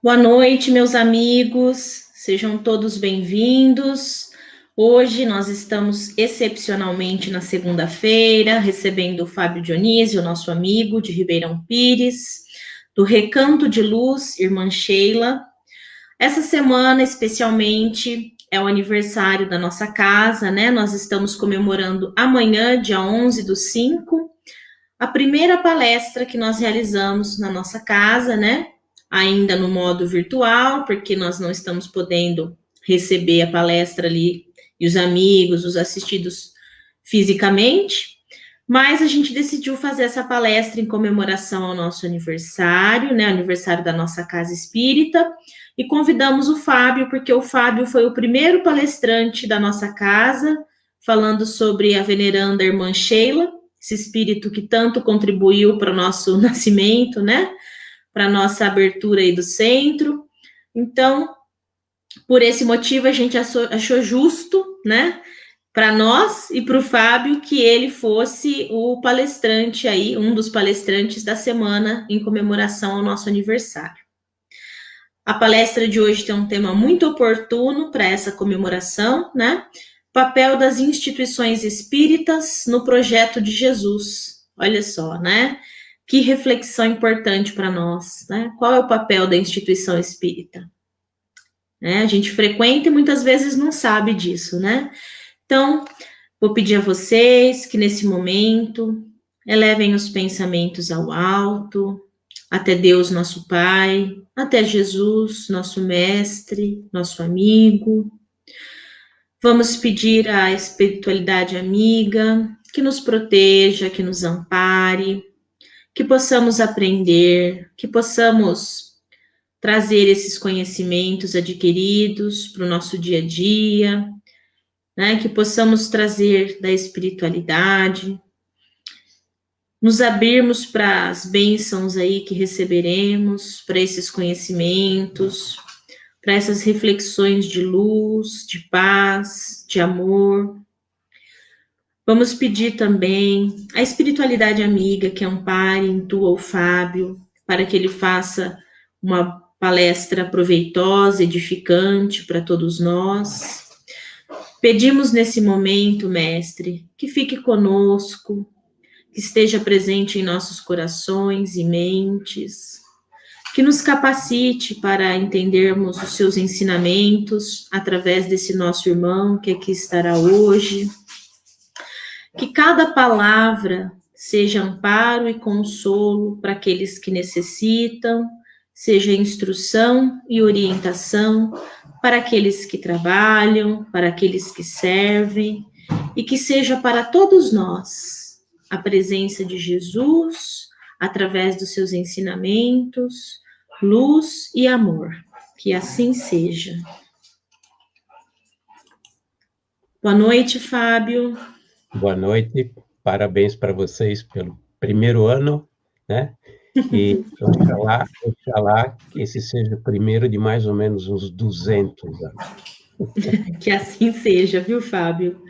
Boa noite, meus amigos, sejam todos bem-vindos. Hoje nós estamos excepcionalmente na segunda-feira, recebendo o Fábio Dionísio, nosso amigo de Ribeirão Pires, do Recanto de Luz, irmã Sheila. Essa semana, especialmente, é o aniversário da nossa casa, né? Nós estamos comemorando amanhã, dia 11/5, a primeira palestra que nós realizamos na nossa casa, né? Ainda no modo virtual, porque nós não estamos podendo receber a palestra ali e os amigos, os assistidos fisicamente, mas a gente decidiu fazer essa palestra em comemoração ao nosso aniversário, né? Aniversário da nossa casa espírita, e convidamos o Fábio, porque o Fábio foi o primeiro palestrante da nossa casa, falando sobre a veneranda irmã Sheila, esse espírito que tanto contribuiu para o nosso nascimento, né? Para a nossa abertura aí do centro. Então, por esse motivo, a gente achou justo, né? Para nós e para o Fábio, que ele fosse o palestrante aí, um dos palestrantes da semana em comemoração ao nosso aniversário. A palestra de hoje tem um tema muito oportuno para essa comemoração, né? Papel das instituições espíritas no projeto de Jesus. Olha só, né? Que reflexão importante para nós, né? Qual é o papel da instituição espírita? A gente frequenta e muitas vezes não sabe disso, né? Então, vou pedir a vocês que nesse momento elevem os pensamentos ao alto, até Deus, nosso Pai, até Jesus, nosso Mestre, nosso amigo. Vamos pedir à espiritualidade amiga que nos proteja, que nos ampare, que possamos aprender, que possamos trazer esses conhecimentos adquiridos para o nosso dia a dia, né? Que possamos trazer da espiritualidade, nos abrirmos para as bênçãos aí que receberemos, para esses conhecimentos, para essas reflexões de luz, de paz, de amor. Vamos pedir também a espiritualidade amiga que ampare, intua o Fábio, para que ele faça uma palestra proveitosa, edificante para todos nós. Pedimos nesse momento, mestre, que fique conosco, que esteja presente em nossos corações e mentes, que nos capacite para entendermos os seus ensinamentos através desse nosso irmão que aqui estará hoje. Que cada palavra seja amparo e consolo para aqueles que necessitam, seja instrução e orientação para aqueles que trabalham, para aqueles que servem, e que seja para todos nós a presença de Jesus, através dos seus ensinamentos, luz e amor. Que assim seja. Boa noite, Fábio. Boa noite, parabéns para vocês pelo primeiro ano, né? E oxalá que esse seja o primeiro de mais ou menos uns 200 anos. Que assim seja, viu, Fábio?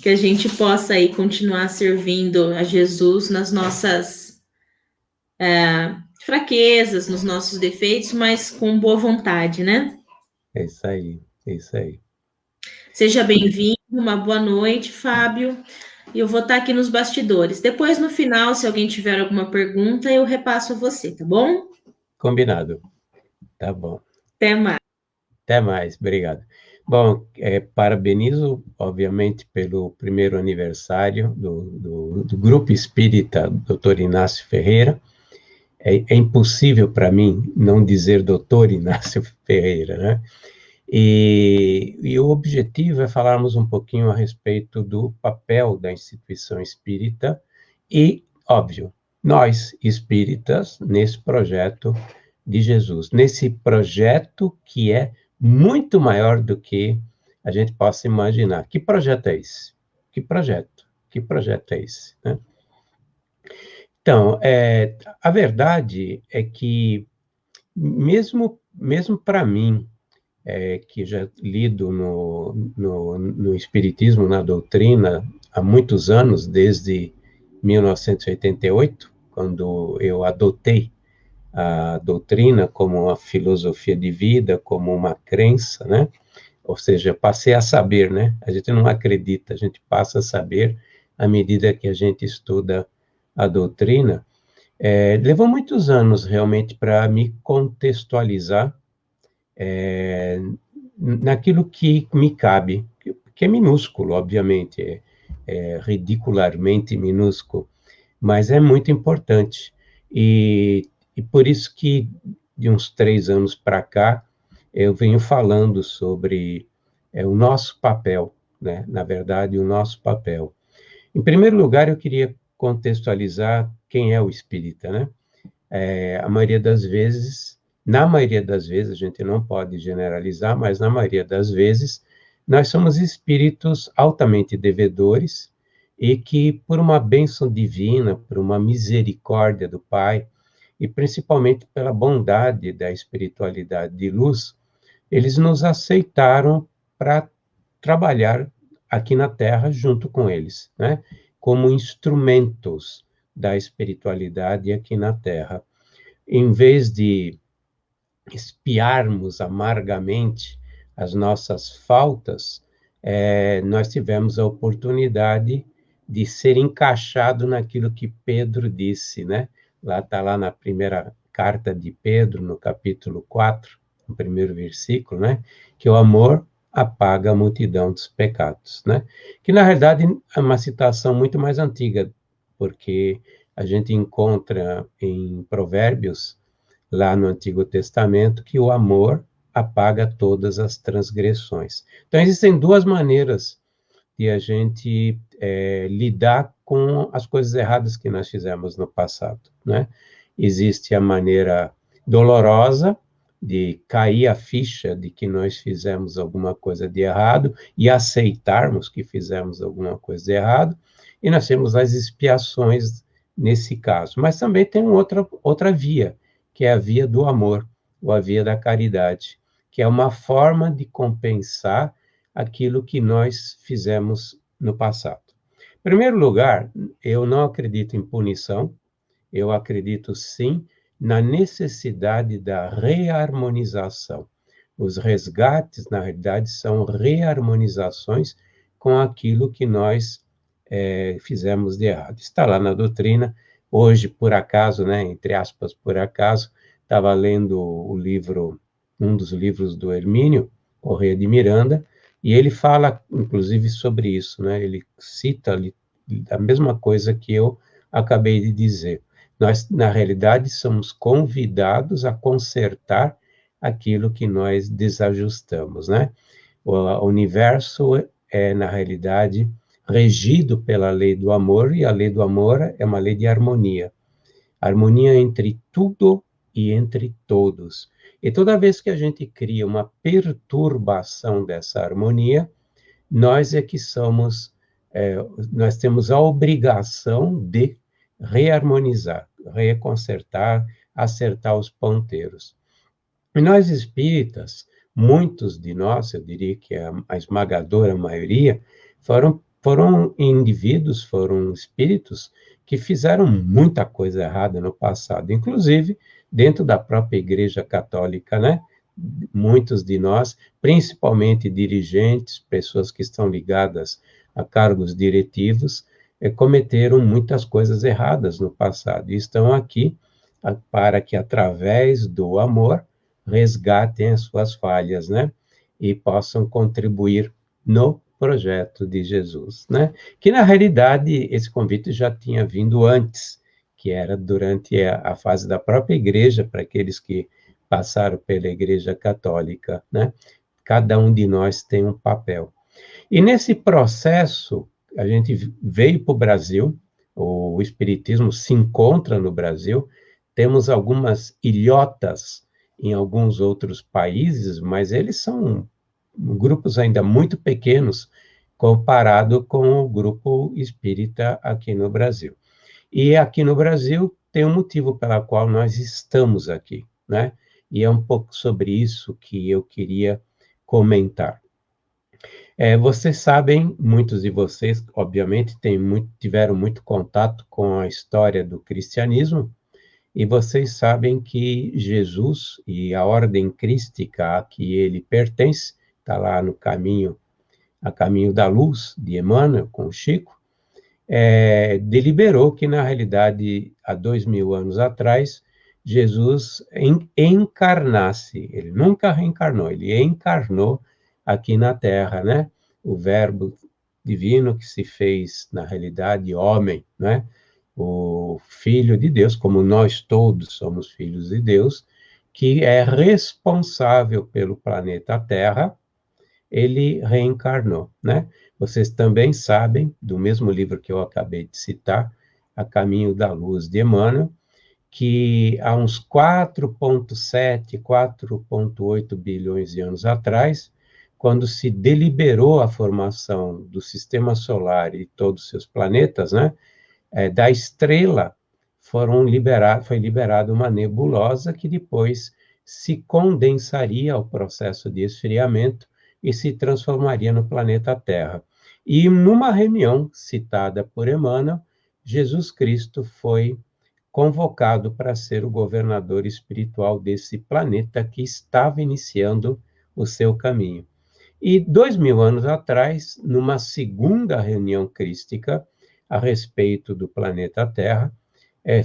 Que a gente possa aí continuar servindo a Jesus nas nossas fraquezas, nos nossos defeitos, mas com boa vontade, né? É isso aí, é isso aí. Seja bem-vindo, uma boa noite, Fábio. E eu vou estar aqui nos bastidores. Depois, no final, se alguém tiver alguma pergunta, eu repasso a você, tá bom? Combinado. Tá bom. Até mais. Até mais, obrigado. Bom, parabenizo, obviamente, pelo primeiro aniversário do Grupo Espírita Dr. Inácio Ferreira. É impossível para mim não dizer Dr. Inácio Ferreira, né? E o objetivo é falarmos um pouquinho a respeito do papel da instituição espírita e, óbvio, nós espíritas nesse projeto de Jesus, nesse projeto que é muito maior do que a gente possa imaginar. Que projeto é esse? Que projeto? Que projeto é esse? Né? Então, a verdade é que, mesmo para mim, que já lido no Espiritismo, na doutrina, há muitos anos, desde 1988, quando eu adotei a doutrina como uma filosofia de vida, como uma crença, né? Ou seja, passei a saber, né? A gente não acredita, a gente passa a saber à medida que a gente estuda a doutrina. Levou muitos anos realmente para me contextualizar naquilo que me cabe, que é minúsculo, obviamente, é ridicularmente minúsculo, mas é muito importante. E por isso que, de uns 3 anos para cá, eu venho falando sobre o nosso papel, né? Na verdade, o nosso papel. Em primeiro lugar, eu queria contextualizar quem é o espírita, né? A maioria das vezes, na maioria das vezes, a gente não pode generalizar, mas na maioria das vezes, nós somos espíritos altamente devedores e que, por uma bênção divina, por uma misericórdia do Pai, e principalmente pela bondade da espiritualidade de luz, eles nos aceitaram para trabalhar aqui na Terra junto com eles, né? Como instrumentos da espiritualidade aqui na Terra. Em vez de espiarmos amargamente as nossas faltas, nós tivemos a oportunidade de ser encaixado naquilo que Pedro disse, né? Lá está lá na primeira carta de Pedro, no capítulo 4, no primeiro versículo, né? Que o amor apaga a multidão dos pecados, né? Que, na verdade, é uma citação muito mais antiga, porque a gente encontra em Provérbios, lá no Antigo Testamento, que o amor apaga todas as transgressões. Então, existem duas maneiras de a gente lidar com as coisas erradas que nós fizemos no passado, né? Existe a maneira dolorosa de cair a ficha de que nós fizemos alguma coisa de errado e aceitarmos que fizemos alguma coisa de errado, e nós temos as expiações nesse caso. Mas também tem outra via, que é a via do amor, ou a via da caridade, que é uma forma de compensar aquilo que nós fizemos no passado. Em primeiro lugar, eu não acredito em punição, eu acredito sim na necessidade da reharmonização. Os resgates, na realidade, são reharmonizações com aquilo que nós fizemos de errado. Está lá na doutrina. Hoje, por acaso, né, entre aspas, por acaso, estava lendo o livro, um dos livros do Hermínio Corrêa de Miranda, e ele fala, inclusive, sobre isso, né? Ele cita ali a mesma coisa que eu acabei de dizer. Nós, na realidade, somos convidados a consertar aquilo que nós desajustamos, né? O universo na realidade, regido pela lei do amor, e a lei do amor é uma lei de harmonia. Harmonia entre tudo e entre todos. E toda vez que a gente cria uma perturbação dessa harmonia, nós é que somos, nós temos a obrigação de reharmonizar, reconsertar, acertar os ponteiros. E nós espíritas, muitos de nós, eu diria que a esmagadora maioria, foram indivíduos, foram espíritos que fizeram muita coisa errada no passado, inclusive dentro da própria Igreja Católica, né? Muitos de nós, principalmente dirigentes, pessoas que estão ligadas a cargos diretivos, cometeram muitas coisas erradas no passado e estão aqui para que, através do amor, resgatem as suas falhas, né? E possam contribuir no projeto de Jesus, né? Que, na realidade, esse convite já tinha vindo antes, que era durante a fase da própria igreja, para aqueles que passaram pela Igreja Católica, né? Cada um de nós tem um papel. E nesse processo, a gente veio para o Brasil, o Espiritismo se encontra no Brasil, temos algumas ilhotas em alguns outros países, mas eles são grupos ainda muito pequenos comparado com o grupo espírita aqui no Brasil. E aqui no Brasil tem um motivo pela qual nós estamos aqui, né? E é um pouco sobre isso que eu queria comentar. Vocês sabem, muitos de vocês, obviamente, tiveram muito contato com a história do cristianismo, E vocês sabem que Jesus e a ordem crística a que ele pertence, está lá no caminho, a caminho da luz, de Emmanuel, com o Chico, deliberou que, na realidade, há 2000 anos atrás, Jesus encarnasse. Ele nunca reencarnou, ele encarnou aqui na Terra, né? O Verbo divino que se fez, na realidade, homem, né? O Filho de Deus, como nós todos somos filhos de Deus, que é responsável pelo planeta Terra, ele reencarnou, né? Vocês também sabem, do mesmo livro que eu acabei de citar, A Caminho da Luz, de Emmanuel, que há uns 4,7, 4,8 bilhões de anos atrás, quando se deliberou a formação do Sistema Solar e todos os seus planetas, né? Da estrela foi liberada uma nebulosa que depois se condensaria ao processo de esfriamento e se transformaria no planeta Terra. E numa reunião citada por Emmanuel, Jesus Cristo foi convocado para ser o governador espiritual desse planeta que estava iniciando o seu caminho. E 2000 anos atrás, numa segunda reunião crística a respeito do planeta Terra,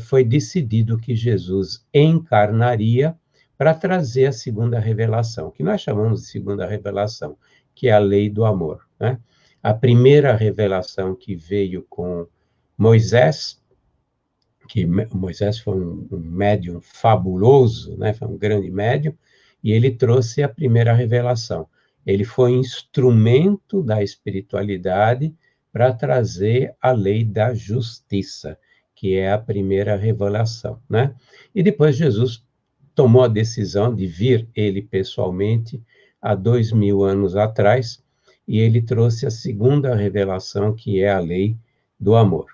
foi decidido que Jesus encarnaria para trazer a segunda revelação, que nós chamamos de segunda revelação, que é a lei do amor, né? A primeira revelação que veio com Moisés, que Moisés foi um médium fabuloso, né? Foi um grande médium, e ele trouxe a primeira revelação. Ele foi instrumento da espiritualidade para trazer a lei da justiça, que é a primeira revelação, né? E depois Jesus tomou a decisão de vir ele pessoalmente há 2000 anos atrás, e ele trouxe a segunda revelação, que é a lei do amor.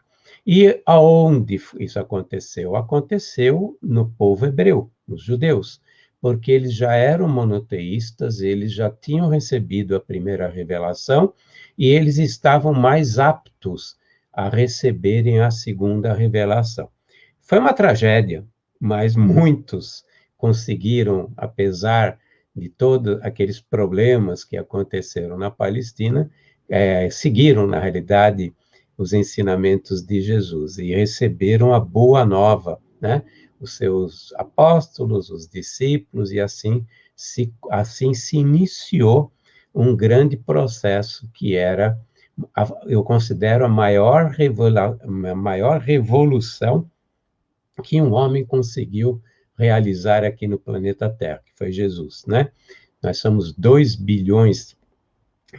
E aonde isso aconteceu? Aconteceu no povo hebreu, nos judeus, porque eles já eram monoteístas, eles já tinham recebido a primeira revelação e eles estavam mais aptos a receberem a segunda revelação. Foi uma tragédia, mas muitos conseguiram, apesar de todos aqueles problemas que aconteceram na Palestina, seguiram, na realidade, os ensinamentos de Jesus e receberam a boa nova, né? Os seus apóstolos, os discípulos, e assim se iniciou um grande processo que era, eu considero, a maior revolução que um homem conseguiu realizar aqui no planeta Terra, que foi Jesus, né? Nós somos 2 bilhões,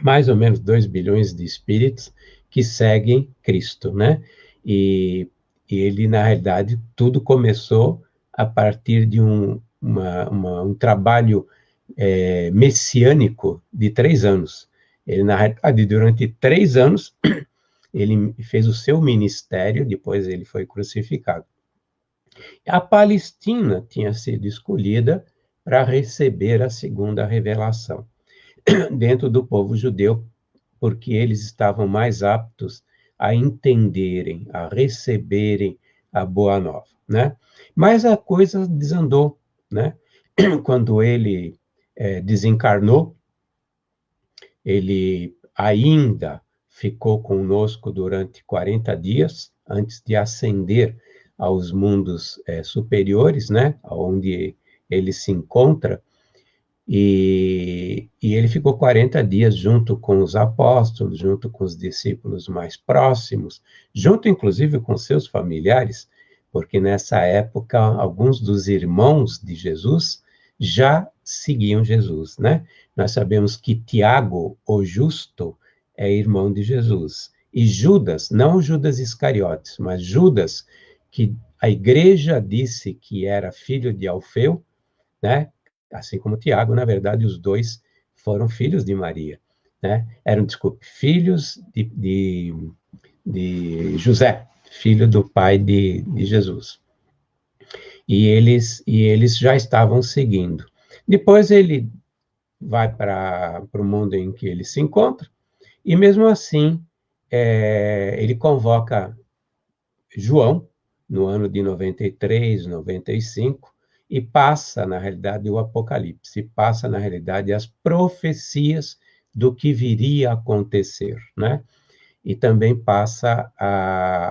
mais ou menos 2 bilhões de espíritos que seguem Cristo, né? E ele, na realidade, tudo começou a partir de um trabalho messiânico de 3 anos. Ele, na realidade, durante 3 anos, ele fez o seu ministério, depois ele foi crucificado. A Palestina tinha sido escolhida para receber a segunda revelação dentro do povo judeu, porque eles estavam mais aptos a entenderem, a receberem a boa nova, né? Mas a coisa desandou, né? Quando ele desencarnou, ele ainda ficou conosco durante 40 dias, antes de ascender aos mundos superiores, né? Onde ele se encontra, e ele ficou 40 dias junto com os apóstolos, junto com os discípulos mais próximos, junto inclusive com seus familiares, porque nessa época alguns dos irmãos de Jesus já seguiam Jesus, né? Nós sabemos que Tiago, o justo, é irmão de Jesus. E Judas, não Judas Iscariotes, mas Judas, que a igreja disse que era filho de Alfeu, né? Assim como Tiago, na verdade, os dois foram filhos de Maria, né? Eram, desculpe, filhos de José, filho do pai de Jesus. E eles já estavam seguindo. Depois ele vai para o mundo em que ele se encontra, e mesmo assim, ele convoca João no ano de 93, 95, e passa, na realidade, o Apocalipse, passa, na realidade, as profecias do que viria a acontecer, né? E também passa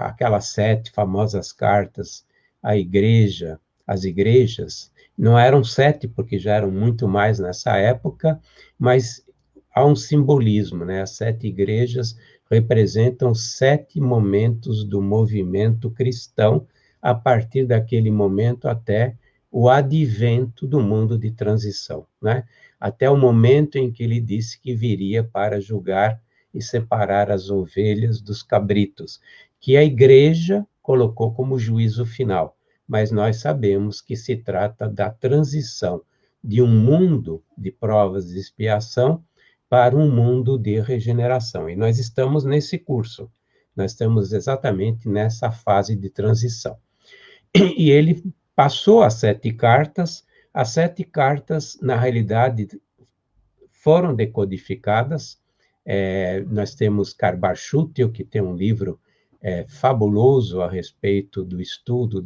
aquelas 7 famosas cartas à igreja, às igrejas. Não eram 7, porque já eram muito mais nessa época, mas há um simbolismo, né? As 7 igrejas representam 7 momentos do movimento cristão, a partir daquele momento até o advento do mundo de transição, né? Até o momento em que ele disse que viria para julgar e separar as ovelhas dos cabritos, que a igreja colocou como juízo final. Mas nós sabemos que se trata da transição de um mundo de provas de expiação para um mundo de regeneração. E nós estamos nesse curso, nós estamos exatamente nessa fase de transição. E ele passou as 7 cartas, na realidade, foram decodificadas. Nós temos Carbachútil, que tem um livro fabuloso a respeito do estudo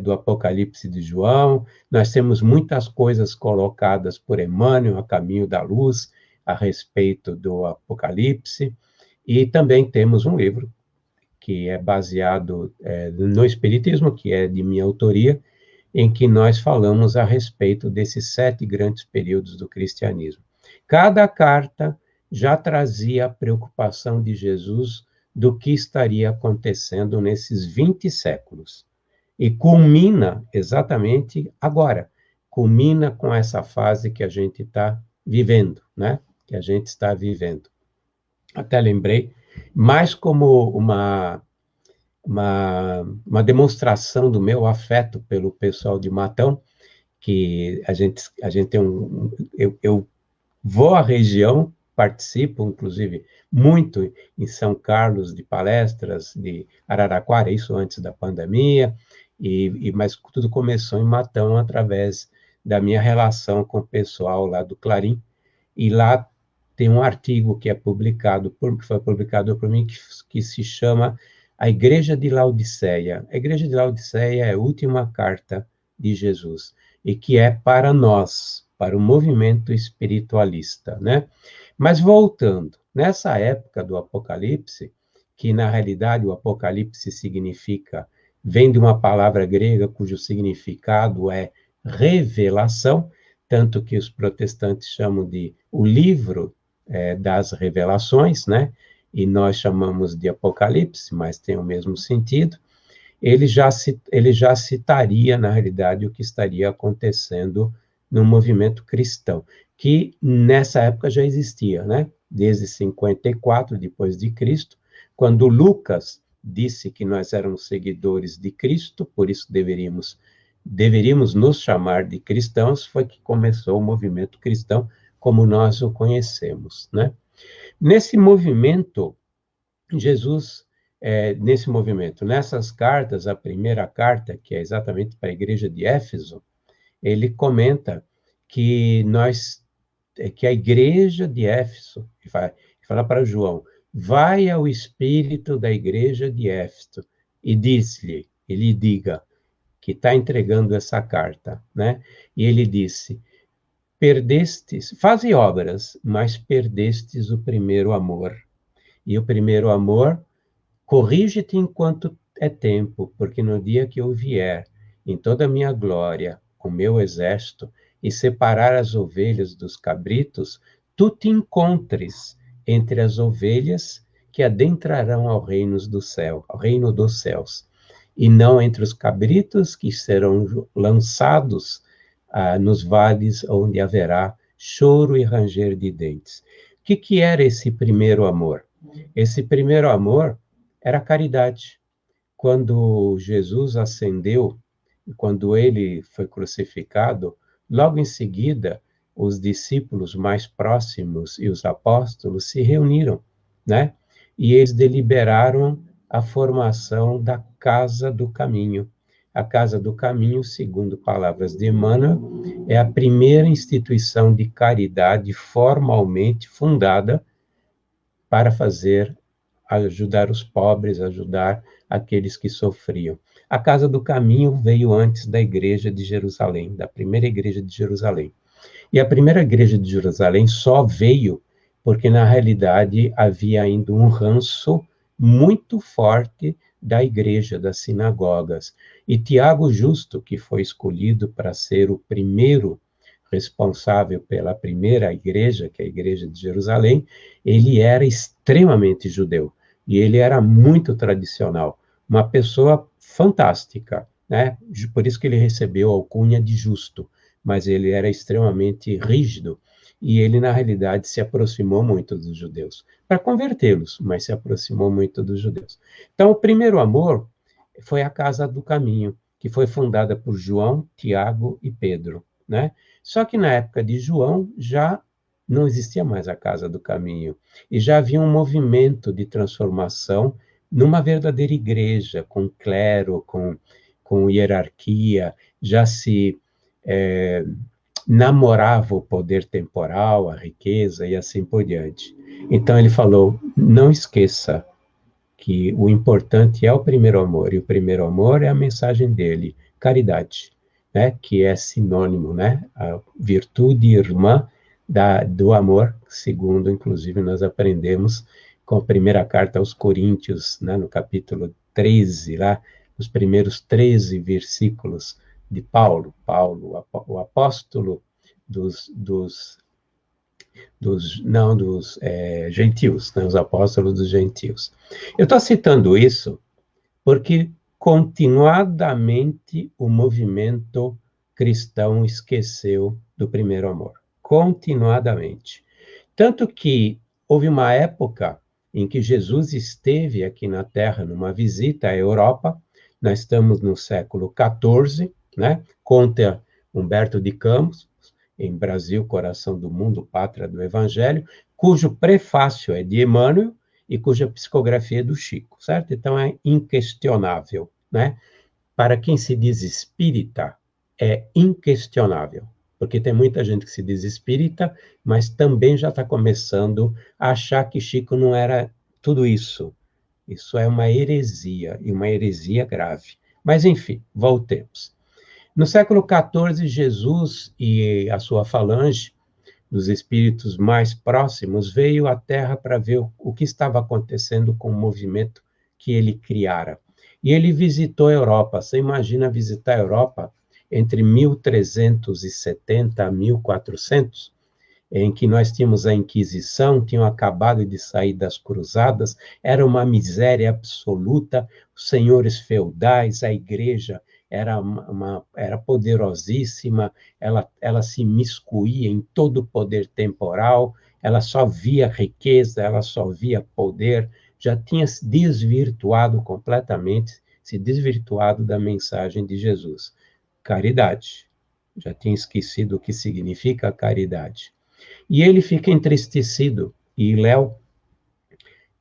do Apocalipse de João. Nós temos muitas coisas colocadas por Emmanuel, A Caminho da Luz, a respeito do Apocalipse. E também temos um livro que é baseado no Espiritismo, que é de minha autoria, em que nós falamos a respeito desses 7 grandes períodos do cristianismo. Cada carta já trazia a preocupação de Jesus do que estaria acontecendo nesses 20 séculos. E culmina exatamente agora. Culmina com essa fase que a gente está vivendo, né? Que a gente está vivendo. Até lembrei, mais como uma demonstração do meu afeto pelo pessoal de Matão, que a gente tem eu vou à região, participo, inclusive, muito em São Carlos, de palestras, de Araraquara, isso antes da pandemia, mas tudo começou em Matão através da minha relação com o pessoal lá do Clarim, e lá tem um artigo que foi publicado por mim, que se chama A Igreja de Laodiceia. A Igreja de Laodiceia é a última carta de Jesus, e que é para nós, para o movimento espiritualista, né? Mas voltando, nessa época do Apocalipse, que na realidade o Apocalipse vem de uma palavra grega cujo significado é revelação, tanto que os protestantes chamam de o livro das revelações, né? E nós chamamos de Apocalipse, mas tem o mesmo sentido. Ele já citaria, na realidade, o que estaria acontecendo no movimento cristão, que nessa época já existia, né? Desde 54 depois de Cristo, quando Lucas disse que nós éramos seguidores de Cristo, por isso deveríamos nos chamar de cristãos, foi que começou o movimento cristão como nós o conhecemos, né? Nesse movimento, nessas cartas, a primeira carta, que é exatamente para a igreja de Éfeso, ele comenta que a igreja de Éfeso, fala para João, vai ao espírito da igreja de Éfeso e ele diga, que está entregando essa carta, né? E ele disse, faze obras, mas perdestes o primeiro amor. E o primeiro amor, corrige-te enquanto é tempo, porque no dia que eu vier, em toda a minha glória, com meu exército, e separar as ovelhas dos cabritos, tu te encontres entre as ovelhas que adentrarão ao reino dos céus, e não entre os cabritos que serão lançados nos vales onde haverá choro e ranger de dentes. O que era esse primeiro amor? Esse primeiro amor era a caridade. Quando Jesus ascendeu, quando ele foi crucificado, logo em seguida, os discípulos mais próximos e os apóstolos se reuniram, né? E eles deliberaram a formação da Casa do Caminho. A Casa do Caminho, segundo palavras de Emmanuel, é a primeira instituição de caridade formalmente fundada para ajudar os pobres, ajudar aqueles que sofriam. A Casa do Caminho veio antes da igreja de Jerusalém, da primeira igreja de Jerusalém. E a primeira igreja de Jerusalém só veio porque, na realidade, havia ainda um ranço muito forte da igreja, das sinagogas. E Tiago Justo, que foi escolhido para ser o primeiro responsável pela primeira igreja, que é a igreja de Jerusalém, ele era extremamente judeu e ele era muito tradicional, uma pessoa fantástica, né? Por isso que ele recebeu a alcunha de justo, mas ele era extremamente rígido e ele, na realidade, se aproximou muito dos judeus, para convertê-los, mas se aproximou muito dos judeus. Então, o primeiro amor foi a Casa do Caminho, que foi fundada por João, Tiago e Pedro, né? Só que na época de João já não existia mais a Casa do Caminho e já havia um movimento de transformação numa verdadeira igreja, com clero, com hierarquia, já se namorava o poder temporal, a riqueza e assim por diante. Então ele falou: não esqueça que o importante é o primeiro amor, e o primeiro amor é a mensagem dele, caridade, né, que é sinônimo, né, a virtude irmã do amor, segundo, inclusive, nós aprendemos com a primeira carta aos Coríntios, né, no capítulo 13, lá, os primeiros 13 versículos de Paulo, o apóstolo dos gentios, né, os apóstolos dos gentios. Eu estou citando isso porque continuadamente o movimento cristão esqueceu do primeiro amor. Continuadamente. Tanto que houve uma época em que Jesus esteve aqui na Terra numa visita à Europa. Nós estamos no século XIV, né? Conta Humberto de Campos, em Brasil, Coração do Mundo, Pátria do Evangelho, cujo prefácio é de Emmanuel e cuja psicografia é do Chico, certo? Então é inquestionável, né? Para quem se diz espírita, é inquestionável, porque tem muita gente que se diz espírita, mas também já está começando a achar que Chico não era tudo isso. Isso é uma heresia, e uma heresia grave. Mas, enfim, voltemos. No século XIV, Jesus e a sua falange dos espíritos mais próximos veio à Terra para ver o que estava acontecendo com o movimento que ele criara. E ele visitou a Europa. Você imagina visitar a Europa entre 1370 a 1400, em que nós tínhamos a Inquisição, tinham acabado de sair das cruzadas, era uma miséria absoluta, os senhores feudais, a igreja era poderosíssima, ela se imiscuía em todo o poder temporal, ela só via riqueza, ela só via poder, já tinha se desvirtuado completamente, se desvirtuado da mensagem de Jesus. Caridade. Já tinha esquecido o que significa caridade. E ele fica entristecido, e Léo,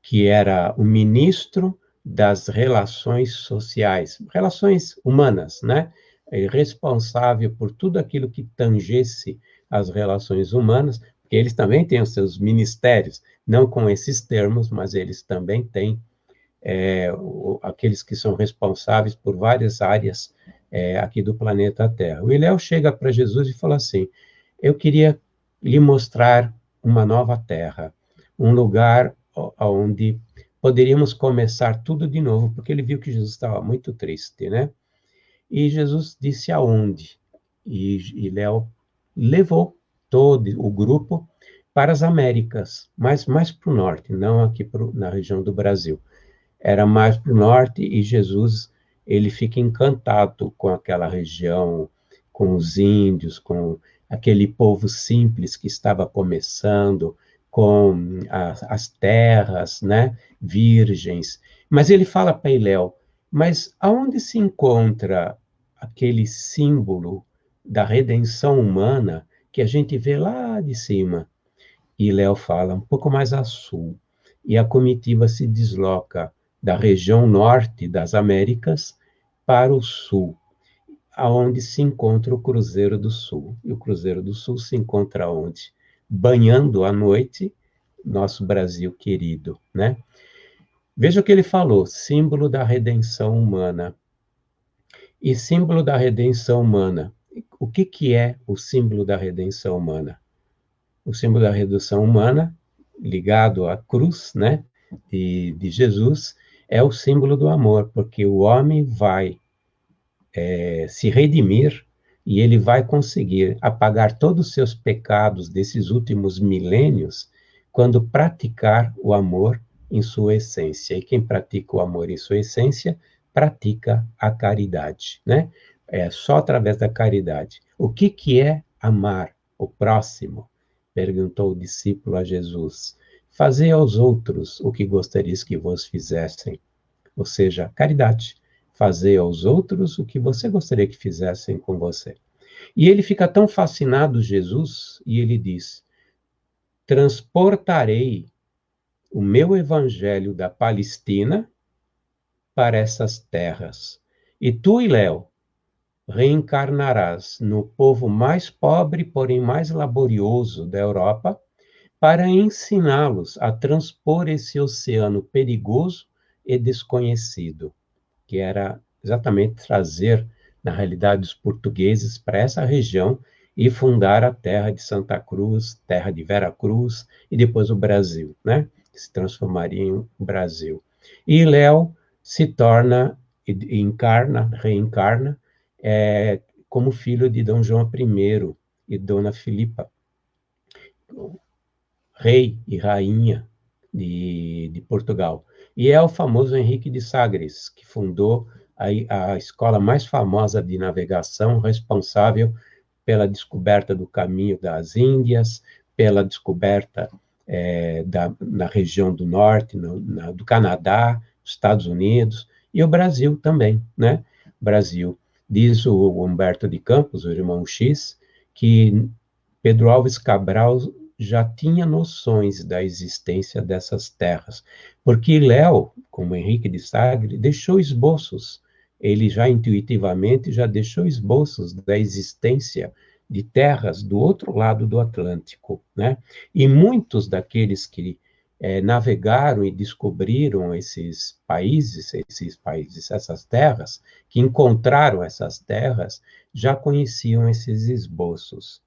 que era o ministro das relações sociais, relações humanas, né? Responsável por tudo aquilo que tangesse as relações humanas, porque eles também têm os seus ministérios, não com esses termos, mas eles também têm aqueles que são responsáveis por várias áreas aqui do planeta Terra. O Iléu chega para Jesus e fala assim: eu queria lhe mostrar uma nova terra, um lugar onde poderíamos começar tudo de novo, porque ele viu que Jesus estava muito triste, né? E Jesus disse aonde? E Léo levou todo o grupo para as Américas, mas mais para o norte, não aqui na região do Brasil. Era mais para o norte, e Jesus, ele fica encantado com aquela região, com os índios, com aquele povo simples que estava começando, com as terras, né, virgens. Mas ele fala para Iléu: mas aonde se encontra aquele símbolo da redenção humana que a gente vê lá de cima? E Iléu fala: um pouco mais a sul. E a comitiva se desloca da região norte das Américas para o sul, aonde se encontra o Cruzeiro do Sul. E o Cruzeiro do Sul se encontra onde? Banhando à noite nosso Brasil querido, né? Veja o que ele falou: símbolo da redenção humana. e símbolo da redenção humana. O que é o símbolo da redenção humana? O símbolo da redenção humana, ligado à cruz, né, de Jesus, é o símbolo do amor, porque o homem vai se redimir e ele vai conseguir apagar todos os seus pecados desses últimos milênios quando praticar o amor em sua essência. E quem pratica o amor em sua essência, pratica a caridade, né? É só através da caridade. O que é amar o próximo? Perguntou o discípulo a Jesus. Fazei aos outros o que gostarias que vos fizessem. Ou seja, caridade. Fazer aos outros o que você gostaria que fizessem com você. E ele fica tão fascinado, Jesus, e ele diz: transportarei o meu evangelho da Palestina para essas terras. E tu, Léo, reencarnarás no povo mais pobre, porém mais laborioso da Europa, para ensiná-los a transpor esse oceano perigoso e desconhecido, que era exatamente trazer, na realidade, os portugueses para essa região e fundar a terra de Santa Cruz, terra de Vera Cruz, e depois o Brasil, né? Que se transformaria em Brasil. E Léo se torna, reencarna, como filho de Dom João I e Dona Filipa, rei e rainha de Portugal. E é o famoso Henrique de Sagres, que fundou a escola mais famosa de navegação, responsável pela descoberta do caminho das Índias, pela descoberta na região do norte, do Canadá, Estados Unidos, e o Brasil também, né? Brasil. Diz o Humberto de Campos, o irmão X, que Pedro Álvares Cabral já tinha noções da existência dessas terras, porque Léo, como Henrique de Sagres, deixou esboços, ele já intuitivamente já deixou esboços da existência de terras do outro lado do Atlântico, né? E muitos daqueles que navegaram e descobriram esses países, essas terras, que encontraram essas terras, já conheciam esses esboços.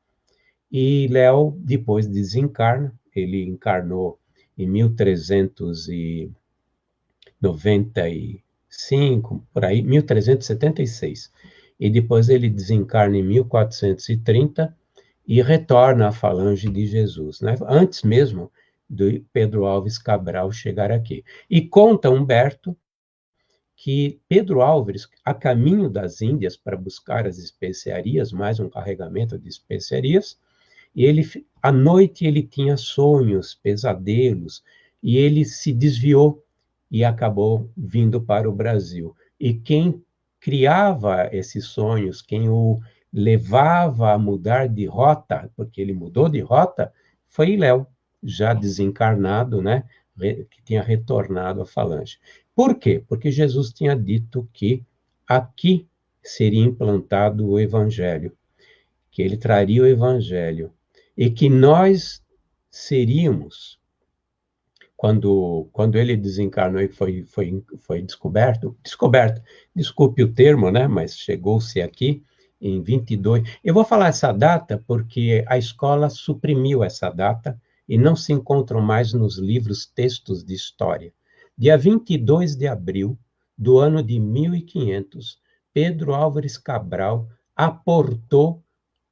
E Léo depois desencarna, ele encarnou em 1395, por aí, 1376. E depois ele desencarna em 1430 e retorna à falange de Jesus, né? Antes mesmo de Pedro Álvares Cabral chegar aqui. E conta Humberto que Pedro Álvares, a caminho das Índias para buscar as especiarias, mais um carregamento de especiarias, e à noite ele tinha sonhos, pesadelos, e ele se desviou e acabou vindo para o Brasil. E quem criava esses sonhos, quem o levava a mudar de rota, porque ele mudou de rota, foi Léo, já desencarnado, né, que tinha retornado à falange. Por quê? Porque Jesus tinha dito que aqui seria implantado o Evangelho, que ele traria o Evangelho, e que nós seríamos, quando ele desencarnou e foi descoberto, desculpe o termo, né, mas chegou-se aqui em 22. Eu vou falar essa data porque a escola suprimiu essa data e não se encontram mais nos livros textos de história. Dia 22 de abril do ano de 1500, Pedro Álvares Cabral aportou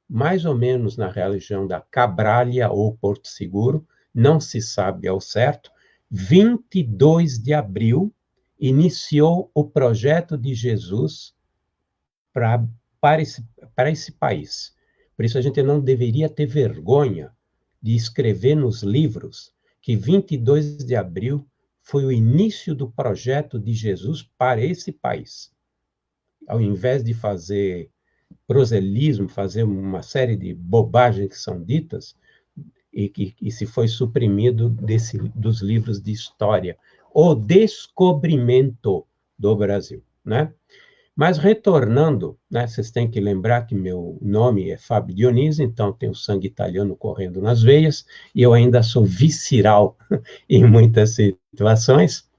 mais ou menos na região da Cabralha ou Porto Seguro, não se sabe ao certo, 22 de abril, iniciou o projeto de Jesus para esse país. Por isso a gente não deveria ter vergonha de escrever nos livros que 22 de abril foi o início do projeto de Jesus para esse país. Ao invés de fazer proselismo, fazer uma série de bobagens que são ditas, e se foi suprimido dos livros de história, o descobrimento do Brasil, né? Mas retornando, né, vocês têm que lembrar que meu nome é Fábio Dionísio, então tenho sangue italiano correndo nas veias, e eu ainda sou visceral em muitas situações.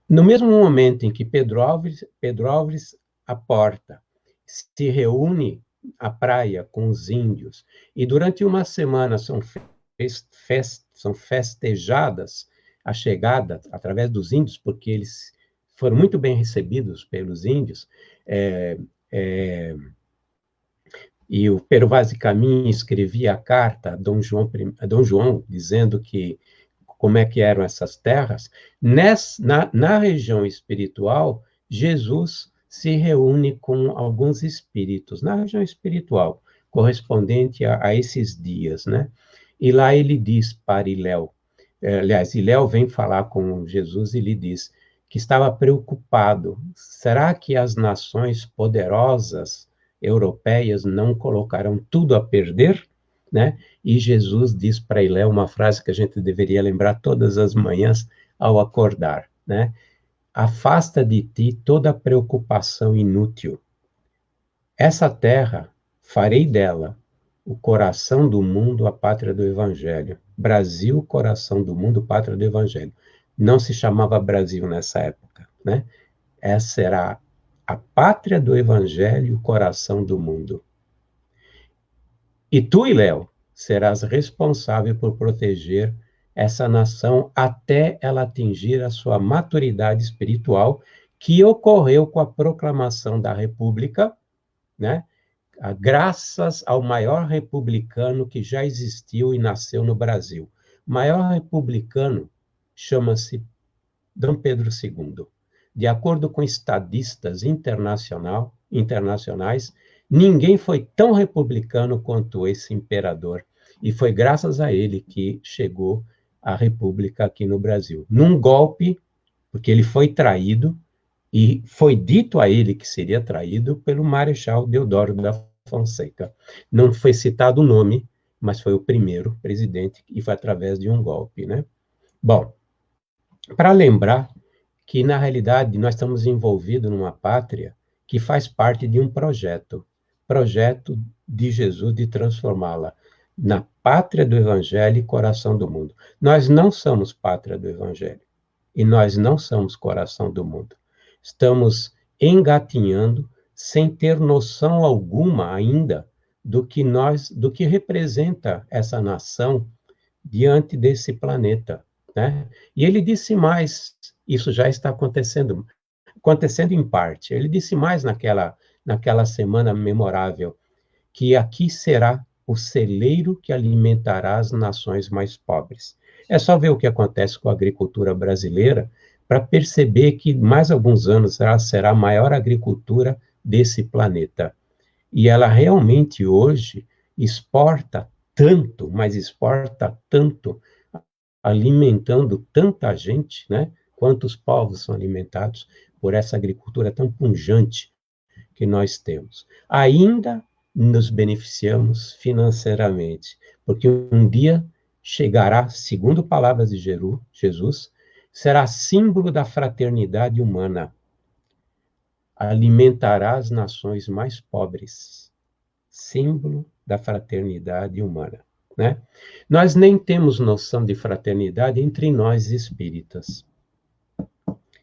No mesmo momento em que Pedro Álvares aporta, se reúne à praia com os índios, e durante uma semana são festejadas a chegada através dos índios, porque eles foram muito bem recebidos pelos índios, é, é, e o Pero Vaz de Caminha escrevia a carta a Dom João, dizendo que como é que eram essas terras. Na região espiritual, Jesus se reúne com alguns espíritos, na região espiritual, correspondente a esses dias, né? E lá ele diz para Iléu, aliás, Iléu vem falar com Jesus e lhe diz que estava preocupado. Será que as nações poderosas europeias não colocarão tudo a perder? Né? E Jesus diz para Iléu uma frase que a gente deveria lembrar todas as manhãs ao acordar, né? Afasta de ti toda preocupação inútil. Essa terra, farei dela o coração do mundo, a pátria do Evangelho. Brasil, coração do mundo, pátria do Evangelho. Não se chamava Brasil nessa época, né? Essa será a pátria do Evangelho, o coração do mundo. E tu, Iléu, serás responsável por proteger essa nação até ela atingir a sua maturidade espiritual, que ocorreu com a proclamação da República, né? Graças ao maior republicano que já existiu e nasceu no Brasil. O maior republicano chama-se Dom Pedro II. De acordo com estadistas internacionais, ninguém foi tão republicano quanto esse imperador. E foi graças a ele que chegou a República aqui no Brasil. Num golpe, porque ele foi traído, e foi dito a ele que seria traído pelo Marechal Deodoro da Fonseca. Não foi citado o nome, mas foi o primeiro presidente e foi através de um golpe, né? Bom, para lembrar que, na realidade, nós estamos envolvidos numa pátria que faz parte de um projeto de Jesus de transformá-la na pátria do Evangelho e coração do mundo. Nós não somos pátria do Evangelho e nós não somos coração do mundo. Estamos engatinhando sem ter noção alguma ainda do que representa essa nação diante desse planeta, né? E ele disse mais, isso já está acontecendo em parte. Ele disse mais naquela semana memorável, que aqui será o celeiro que alimentará as nações mais pobres. É só ver o que acontece com a agricultura brasileira para perceber que mais alguns anos ela será a maior agricultura desse planeta. E ela realmente hoje exporta tanto, mas exporta tanto, alimentando tanta gente, né? Quantos povos são alimentados por essa agricultura tão pujante que nós temos. Ainda nos beneficiamos financeiramente, porque um dia chegará, segundo palavras de Jesus, será símbolo da fraternidade humana. Alimentará as nações mais pobres. Símbolo da fraternidade humana, né? Nós nem temos noção de fraternidade entre nós espíritas.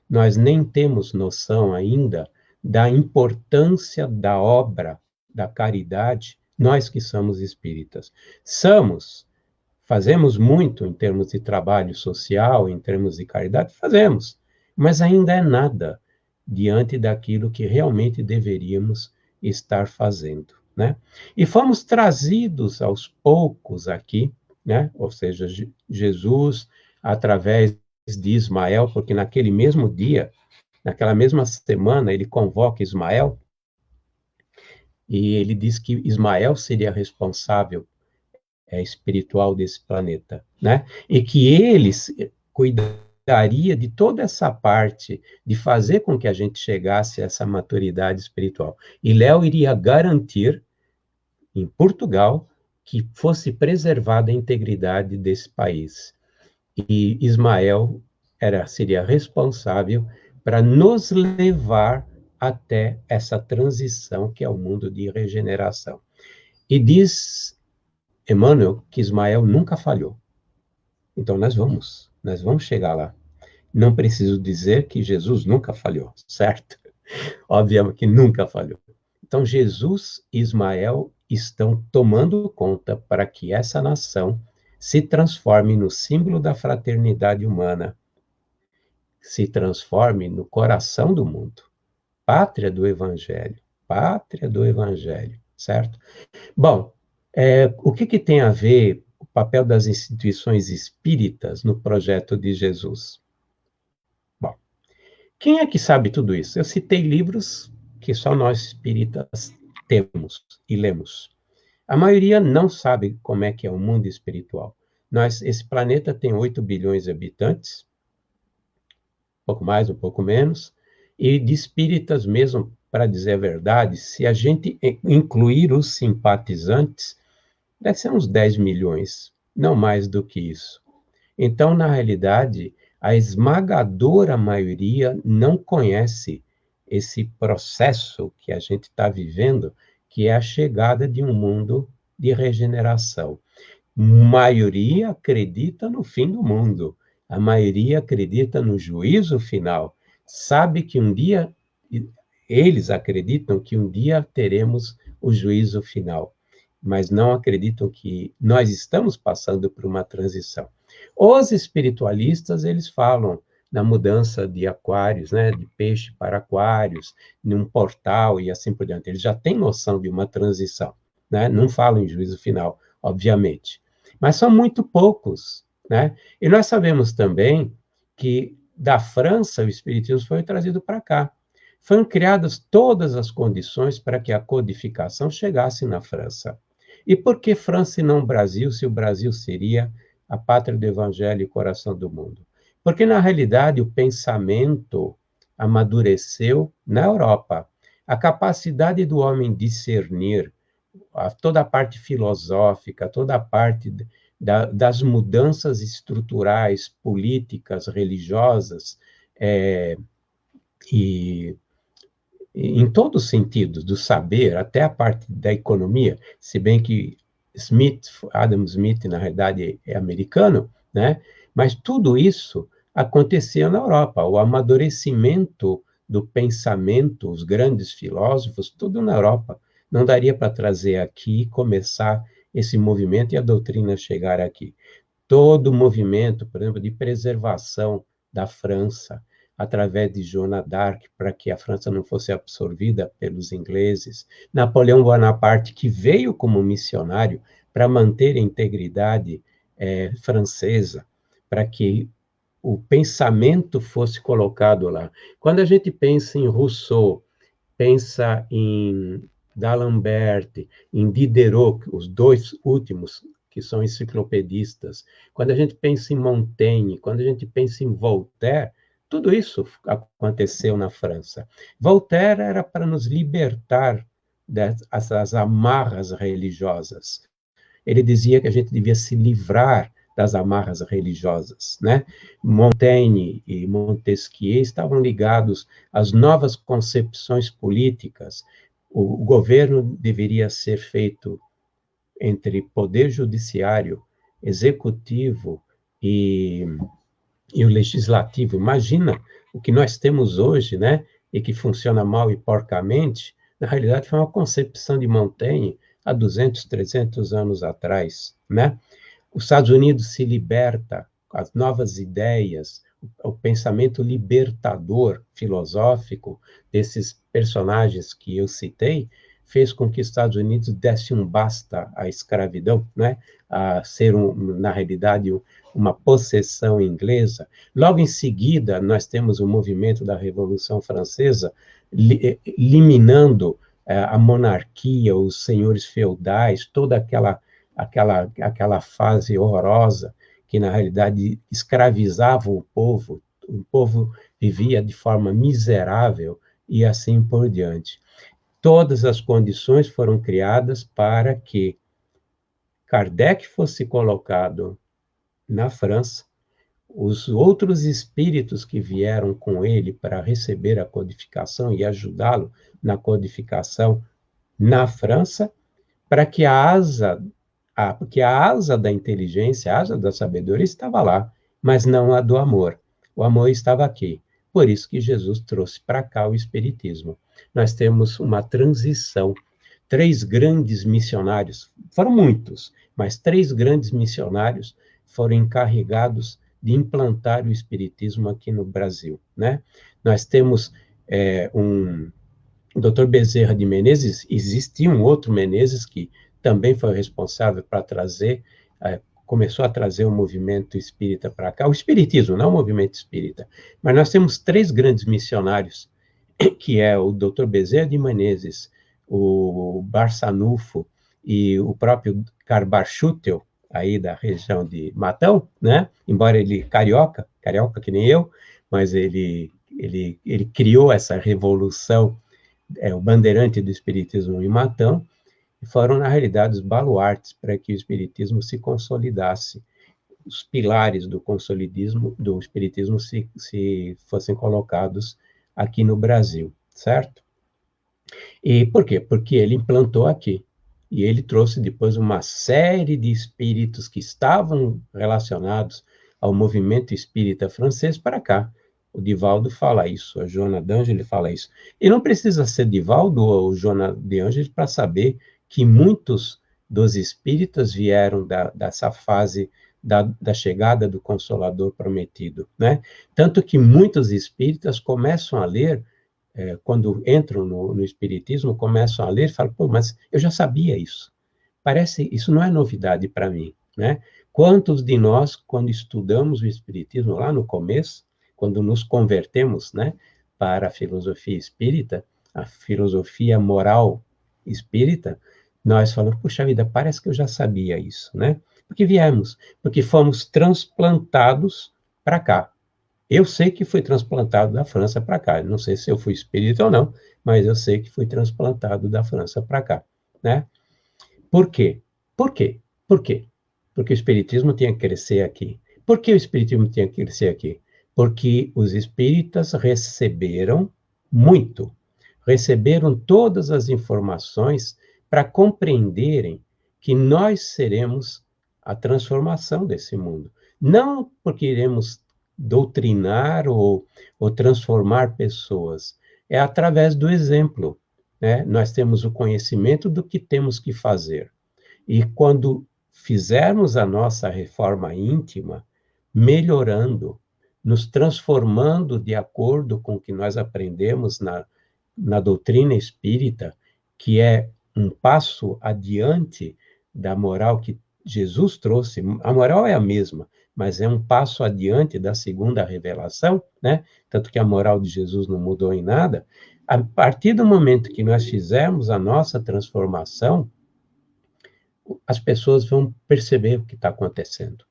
Nós nem temos noção ainda da importância da obra da caridade, nós que somos espíritas. Fazemos muito em termos de trabalho social, em termos de caridade, fazemos, mas ainda é nada diante daquilo que realmente deveríamos estar fazendo, né? E fomos trazidos aos poucos aqui, né? Ou seja, Jesus, através de Ismael, porque naquele mesmo dia, naquela mesma semana, ele convoca Ismael, e ele diz que Ismael seria responsável espiritual desse planeta, né? E que eles cuidaria de toda essa parte de fazer com que a gente chegasse a essa maturidade espiritual. E Léo iria garantir, em Portugal, que fosse preservada a integridade desse país. E Ismael seria responsável para nos levar até essa transição que é o mundo de regeneração. E diz Emmanuel que Ismael nunca falhou. Então nós vamos chegar lá. Não preciso dizer que Jesus nunca falhou, certo? Obviamente que nunca falhou. Então, Jesus e Ismael estão tomando conta para que essa nação se transforme no símbolo da fraternidade humana, se transforme no coração do mundo. Pátria do Evangelho, certo? Bom, o que tem a ver o papel das instituições espíritas no projeto de Jesus? Bom, quem é que sabe tudo isso? Eu citei livros que só nós espíritas temos e lemos. A maioria não sabe como é que é o mundo espiritual. Esse planeta tem 8 bilhões de habitantes, um pouco mais, um pouco menos, e de espíritas mesmo, para dizer a verdade, se a gente incluir os simpatizantes, deve ser uns 10 milhões, não mais do que isso. Então, na realidade, a esmagadora maioria não conhece esse processo que a gente está vivendo, que é a chegada de um mundo de regeneração. A maioria acredita no fim do mundo, a maioria acredita no juízo final, sabe que um dia, eles acreditam que um dia teremos o juízo final, mas não acreditam que nós estamos passando por uma transição. Os espiritualistas, eles falam na mudança de aquários, né, de peixe para aquários, num portal e assim por diante. Eles já têm noção de uma transição, né? Não falam em juízo final, obviamente. Mas são muito poucos, né? E nós sabemos também que da França o espiritismo foi trazido para cá. Foram criadas todas as condições para que a codificação chegasse na França. E por que França e não Brasil, se o Brasil seria a pátria do evangelho e coração do mundo? Porque, na realidade, o pensamento amadureceu na Europa. A capacidade do homem discernir toda a parte filosófica, toda a parte das mudanças estruturais, políticas, religiosas, e em todos os sentidos, do saber, até a parte da economia, se bem que Adam Smith, na realidade, é americano, né? Mas tudo isso acontecia na Europa, o amadurecimento do pensamento, os grandes filósofos, tudo na Europa. Não daria para trazer aqui e começar esse movimento e a doutrina chegar aqui. Todo o movimento, por exemplo, de preservação da França, através de Joana d'Arc, para que a França não fosse absorvida pelos ingleses. Napoleão Bonaparte, que veio como missionário para manter a integridade francesa, para que o pensamento fosse colocado lá. Quando a gente pensa em Rousseau, pensa em D'Alembert, em Diderot, os dois últimos que são enciclopedistas, quando a gente pensa em Montaigne, quando a gente pensa em Voltaire, tudo isso aconteceu na França. Voltaire era para nos libertar dessas amarras religiosas. Ele dizia que a gente devia se livrar das amarras religiosas, né? Montaigne e Montesquieu estavam ligados às novas concepções políticas. O governo deveria ser feito entre poder judiciário, executivo e o legislativo. Imagina o que nós temos hoje, né? E que funciona mal e porcamente, na realidade foi uma concepção de Montaigne há 200, 300 anos atrás, né? Os Estados Unidos se liberta com as novas ideias, o pensamento libertador filosófico desses personagens que eu citei, fez com que os Estados Unidos desse um basta à escravidão, né? A ser, na realidade, uma possessão inglesa. Logo em seguida, nós temos o movimento da Revolução Francesa, eliminando a monarquia, os senhores feudais, toda aquela fase horrorosa que, na realidade, escravizava o povo vivia de forma miserável e assim por diante. Todas as condições foram criadas para que Kardec fosse colocado na França, os outros espíritos que vieram com ele para receber a codificação e ajudá-lo na codificação na França, para que porque a asa da inteligência, a asa da sabedoria estava lá, mas não a do amor. O amor estava aqui. Por isso que Jesus trouxe para cá o Espiritismo. Nós temos uma transição. 3 grandes missionários, foram muitos, mas 3 grandes missionários foram encarregados de implantar o Espiritismo aqui no Brasil, né? Nós temos o Dr. Bezerra de Menezes, existia um outro Menezes que também foi responsável para trazer, começou a trazer o movimento espírita para cá, o espiritismo, não o movimento espírita, mas nós temos 3 grandes missionários, que é o Dr. Bezerra de Menezes, o Barçanufo e o próprio Carbar Schutel, aí da região de Matão, né? Embora ele carioca que nem eu, mas ele criou essa revolução, o bandeirante do espiritismo em Matão, e foram, na realidade, os baluartes para que o espiritismo se consolidasse. Os pilares do consolidismo, do espiritismo, se fossem colocados aqui no Brasil, certo? E por quê? Porque ele implantou aqui. E ele trouxe depois uma série de espíritos que estavam relacionados ao movimento espírita francês para cá. O Divaldo fala isso, a Joana d'Angeli fala isso. E não precisa ser Divaldo ou Joana d'Angeli para saber que muitos dos espíritas vieram dessa fase da chegada do Consolador prometido, né? Tanto que muitos espíritas começam a ler, quando entram no Espiritismo, começam a ler e falam, pô, mas eu já sabia isso. Parece, isso não é novidade para mim, né? Quantos de nós, quando estudamos o Espiritismo lá no começo, quando nos convertemos, né, para a filosofia espírita, a filosofia moral espírita, nós falamos, puxa vida, parece que eu já sabia isso, né? Porque viemos, porque fomos transplantados para cá. Eu sei que fui transplantado da França para cá. Não sei se eu fui espírita ou não, mas eu sei que fui transplantado da França para cá, né? Por quê? Por quê? Por quê? Porque o espiritismo tinha que crescer aqui. Por que o espiritismo tinha que crescer aqui? Porque os espíritas receberam muito, receberam todas as informações para compreenderem que nós seremos a transformação desse mundo. Não porque iremos doutrinar ou transformar pessoas, é através do exemplo, né? Nós temos o conhecimento do que temos que fazer. E quando fizermos a nossa reforma íntima, melhorando, nos transformando de acordo com o que nós aprendemos na doutrina espírita, que é um passo adiante da moral que Jesus trouxe. A moral é a mesma, mas é um passo adiante da segunda revelação, né? Tanto que a moral de Jesus não mudou em nada. A partir do momento que nós fizermos a nossa transformação, as pessoas vão perceber o que está acontecendo.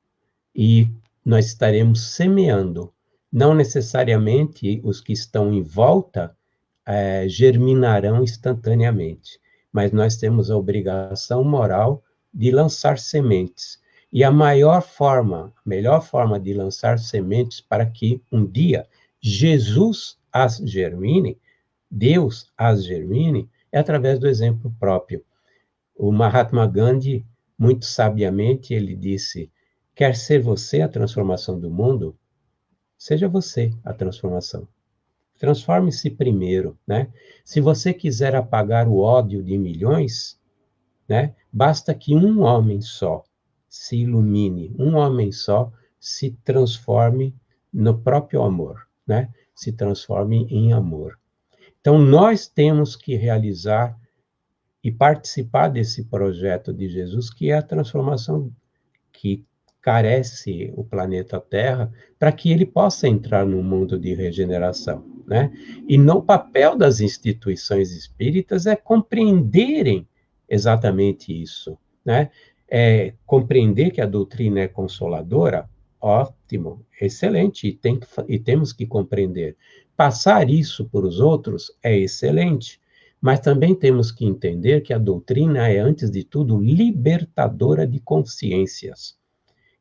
E nós estaremos semeando. Não necessariamente os que estão em volta germinarão instantaneamente, mas nós temos a obrigação moral de lançar sementes. E a melhor forma de lançar sementes para que um dia Jesus as germine, Deus as germine, é através do exemplo próprio. O Mahatma Gandhi, muito sabiamente, ele disse, quer ser você a transformação do mundo? Seja você a transformação. Transforme-se primeiro, né? Se você quiser apagar o ódio de milhões, né? Basta que um homem só se ilumine, um homem só se transforme no próprio amor, né? Se transforme em amor. Então, nós temos que realizar e participar desse projeto de Jesus, que é a transformação que carece o planeta Terra, para que ele possa entrar no mundo de regeneração, né? E no papel das instituições espíritas é compreenderem exatamente isso, né? Compreender que a doutrina é consoladora, ótimo, excelente, e temos que compreender. Passar isso para os outros é excelente, mas também temos que entender que a doutrina é, antes de tudo, libertadora de consciências.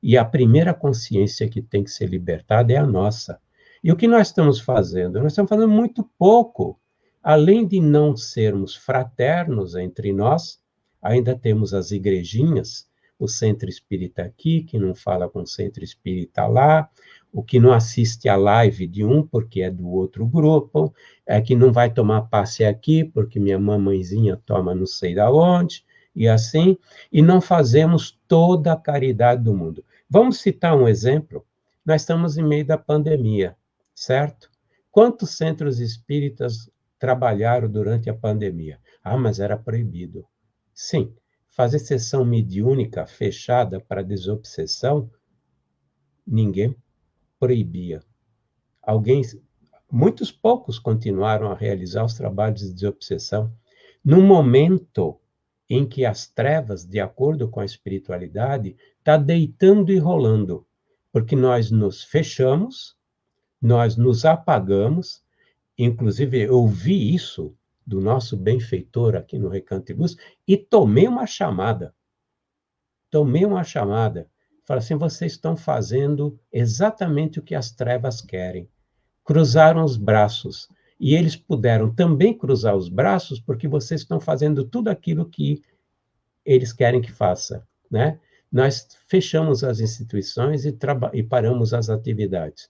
E a primeira consciência que tem que ser libertada é a nossa. E o que nós estamos fazendo? Nós estamos fazendo muito pouco. Além de não sermos fraternos entre nós, ainda temos as igrejinhas, o centro espírita aqui, que não fala com o centro espírita lá, o que não assiste a live de um porque é do outro grupo, é que não vai tomar passe aqui porque minha mamãezinha toma não sei da onde, e assim, e não fazemos toda a caridade do mundo. Vamos citar um exemplo? Nós estamos em meio da pandemia, certo? Quantos centros espíritas trabalharam durante a pandemia? Ah, mas era proibido. Sim, fazer sessão mediúnica fechada para desobsessão, ninguém proibia. Muitos poucos continuaram a realizar os trabalhos de desobsessão. No momento em que as trevas, de acordo com a espiritualidade, está deitando e rolando, porque nós nos fechamos, nós nos apagamos. Inclusive, eu vi isso do nosso benfeitor aqui no Recanto e Luz e tomei uma chamada. Falei assim, vocês estão fazendo exatamente o que as trevas querem. Cruzaram os braços. E eles puderam também cruzar os braços porque vocês estão fazendo tudo aquilo que eles querem que faça, né? Nós fechamos as instituições e paramos as atividades.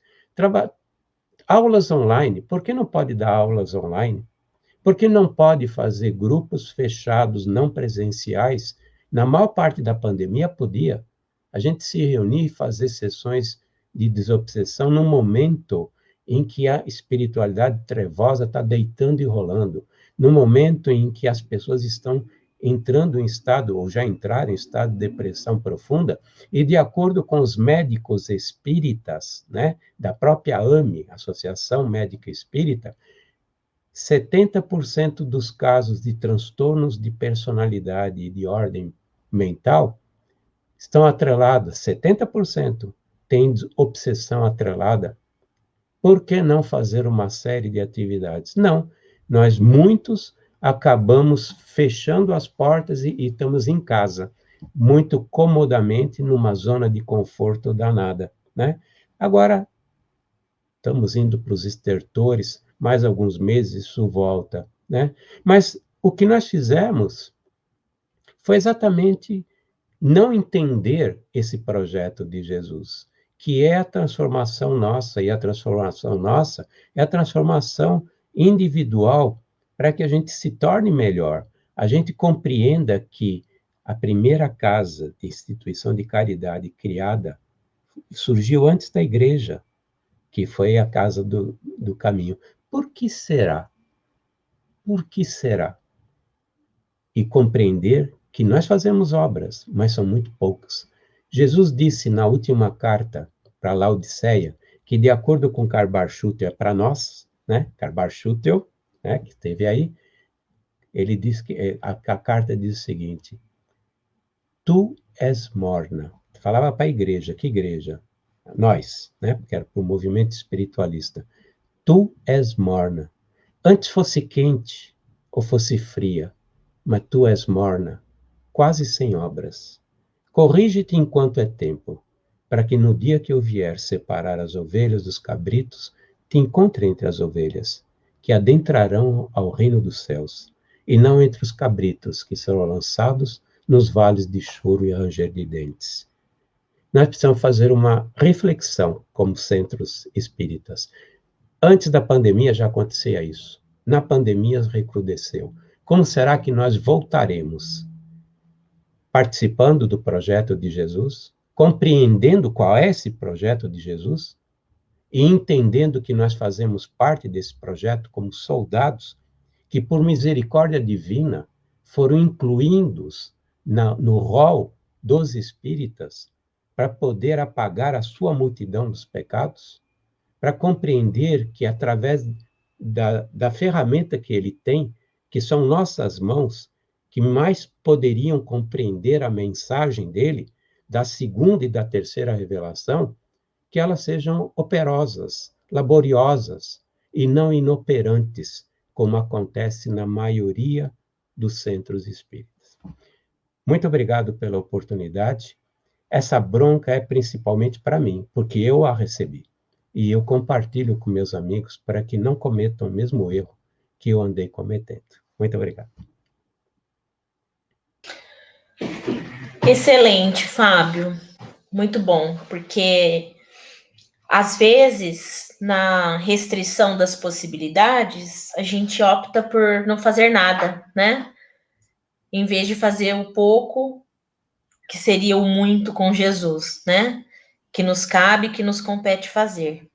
Aulas online, por que não pode dar aulas online? Por que não pode fazer grupos fechados, não presenciais? Na maior parte da pandemia, podia. A gente se reunir e fazer sessões de desobsessão num momento em que a espiritualidade trevosa está deitando e rolando, no momento em que as pessoas estão entrando em estado, ou já entraram em estado de depressão profunda, e de acordo com os médicos espíritas, né, da própria AME, Associação Médica Espírita, 70% dos casos de transtornos de personalidade e de ordem mental estão atrelados, 70% têm obsessão atrelada. Por que não fazer uma série de atividades? Não, nós muitos acabamos fechando as portas e estamos em casa, muito comodamente, numa zona de conforto danada, né? Agora, estamos indo para os estertores, mais alguns meses isso volta, né? Mas o que nós fizemos foi exatamente não entender esse projeto de Jesus, que é a transformação nossa, e a transformação nossa é a transformação individual para que a gente se torne melhor, a gente compreenda que a primeira casa de instituição de caridade criada surgiu antes da igreja, que foi a casa do caminho. Por que será? Por que será? E compreender que nós fazemos obras, mas são muito poucas. Jesus disse na última carta para Laodiceia que, de acordo com Karbar Schutel, para nós, né, Karbar Schutel, né, que esteve aí, ele diz que a carta diz o seguinte: Tu és morna. Falava para a igreja, que igreja? Nós, né, porque era para o movimento espiritualista. Tu és morna. Antes fosse quente ou fosse fria, mas tu és morna, quase sem obras. Corrige-te enquanto é tempo, para que no dia que eu vier separar as ovelhas dos cabritos, te encontre entre as ovelhas, que adentrarão ao reino dos céus, e não entre os cabritos, que serão lançados nos vales de choro e ranger de dentes. Nós precisamos fazer uma reflexão como centros espíritas. Antes da pandemia já acontecia isso. Na pandemia recrudesceu. Como será que nós voltaremos? Participando do projeto de Jesus, compreendendo qual é esse projeto de Jesus e entendendo que nós fazemos parte desse projeto como soldados que, por misericórdia divina, foram incluídos no rol dos espíritas para poder apagar a sua multidão dos pecados, para compreender que, através da ferramenta que ele tem, que são nossas mãos, que mais poderiam compreender a mensagem dele, da segunda e da terceira revelação, que elas sejam operosas, laboriosas e não inoperantes, como acontece na maioria dos centros espíritas. Muito obrigado pela oportunidade. Essa bronca é principalmente para mim, porque eu a recebi. E eu compartilho com meus amigos para que não cometam o mesmo erro que eu andei cometendo. Muito obrigado. Excelente, Fábio. Muito bom, porque às vezes, na restrição das possibilidades, a gente opta por não fazer nada, né? Em vez de fazer o pouco, que seria o muito com Jesus, né? Que nos cabe, que nos compete fazer.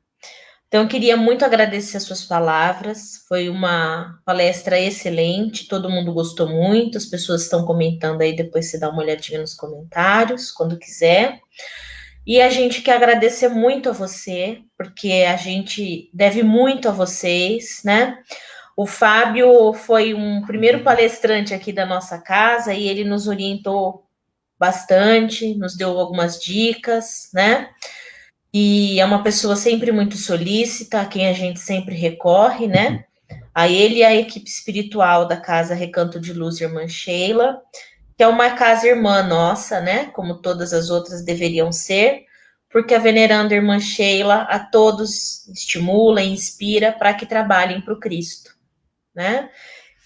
Então, eu queria muito agradecer as suas palavras. Foi uma palestra excelente, todo mundo gostou muito. As pessoas estão comentando aí, depois você dá uma olhadinha nos comentários, quando quiser. E a gente quer agradecer muito a você, porque a gente deve muito a vocês, né? O Fábio foi um primeiro palestrante aqui da nossa casa e ele nos orientou bastante, nos deu algumas dicas, né? E é uma pessoa sempre muito solícita, a quem a gente sempre recorre, né? A ele e a equipe espiritual da Casa Recanto de Luz Irmã Sheila, que é uma casa irmã nossa, né? Como todas as outras deveriam ser, porque a veneranda irmã Sheila a todos estimula e inspira para que trabalhem para o Cristo, né?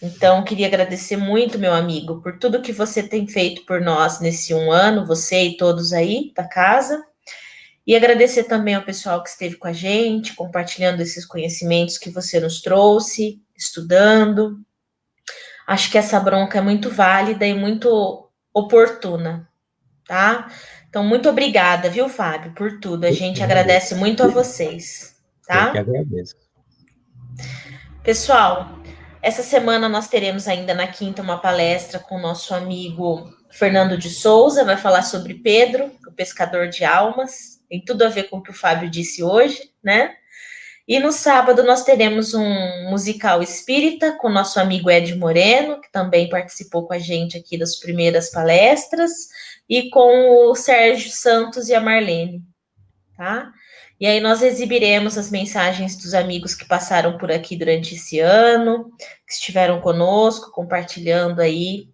Então, queria agradecer muito, meu amigo, por tudo que você tem feito por nós nesse um ano, você e todos aí da casa. E agradecer também ao pessoal que esteve com a gente, compartilhando esses conhecimentos que você nos trouxe, estudando. Acho que essa bronca é muito válida e muito oportuna, tá? Então, muito obrigada, viu, Fábio, por tudo. A Eu que gente agradeço. agradece muito a vocês, Eu que tá? agradeço. Pessoal, essa semana nós teremos ainda na quinta uma palestra com o nosso amigo Fernando de Souza, vai falar sobre Pedro, o pescador de almas. Tem tudo a ver com o que o Fábio disse hoje, né? E no sábado nós teremos um musical espírita com o nosso amigo Ed Moreno, que também participou com a gente aqui das primeiras palestras, e com o Sérgio Santos e a Marlene, tá? E aí nós exibiremos as mensagens dos amigos que passaram por aqui durante esse ano, que estiveram conosco, compartilhando aí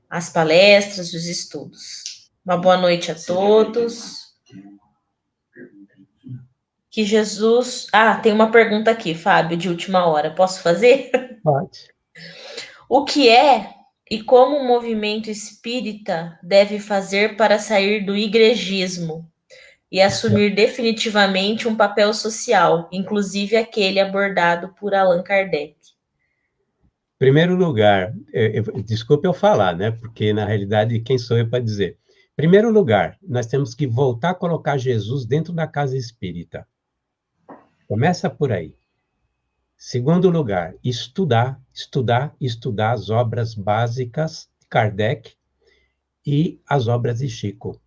as palestras, os estudos. Uma boa noite a todos. Que Jesus. Ah, tem uma pergunta aqui, Fábio, de última hora. Posso fazer? Pode. O que é e como o movimento espírita deve fazer para sair do igrejismo e assumir definitivamente um papel social, inclusive aquele abordado por Allan Kardec? Primeiro lugar, desculpe eu falar, né? Porque na realidade quem sou eu para dizer? Primeiro lugar, nós temos que voltar a colocar Jesus dentro da casa espírita. Começa por aí. Segundo lugar, estudar as obras básicas de Kardec e as obras de Chico.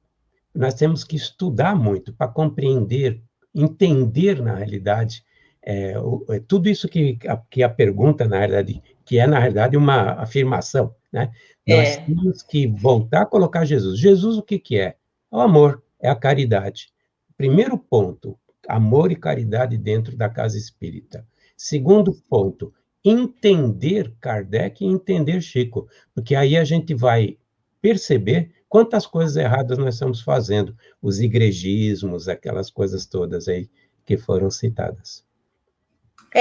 Nós temos que estudar muito para compreender, entender na realidade tudo isso que a pergunta, na realidade, que é, na realidade, uma afirmação, né? Nós É, temos que voltar a colocar Jesus. Jesus, o que que é? É o amor, é a caridade. Primeiro ponto, amor e caridade dentro da casa espírita. Segundo ponto, entender Kardec e entender Chico, porque aí a gente vai perceber quantas coisas erradas nós estamos fazendo, os igrejismos, aquelas coisas todas aí que foram citadas.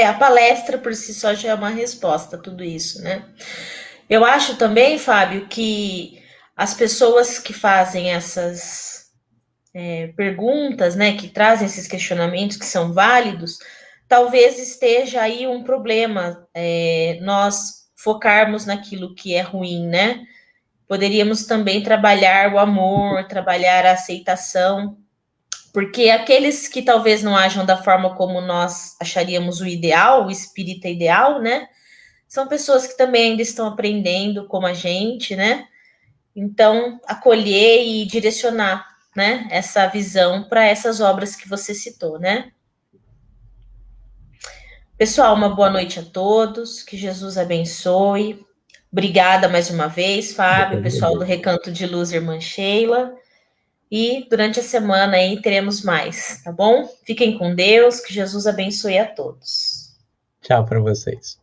a palestra por si só já é uma resposta a tudo isso, né? Eu acho também, Fábio, que as pessoas que fazem essas perguntas, né, que trazem esses questionamentos que são válidos, talvez esteja aí um problema, nós focarmos naquilo que é ruim, né? Poderíamos também trabalhar o amor, trabalhar a aceitação, porque aqueles que talvez não ajam da forma como nós acharíamos o ideal, o espírita ideal, né? São pessoas que também ainda estão aprendendo como a gente, né? Então, acolher e direcionar, né, essa visão para essas obras que você citou, né? Pessoal, uma boa noite a todos, que Jesus abençoe. Obrigada mais uma vez, Eu que Fábio, pessoal do agradeço. Recanto de Luz, irmã Sheila. E durante a semana aí teremos mais, tá bom? Fiquem com Deus, que Jesus abençoe a todos. Tchau para vocês.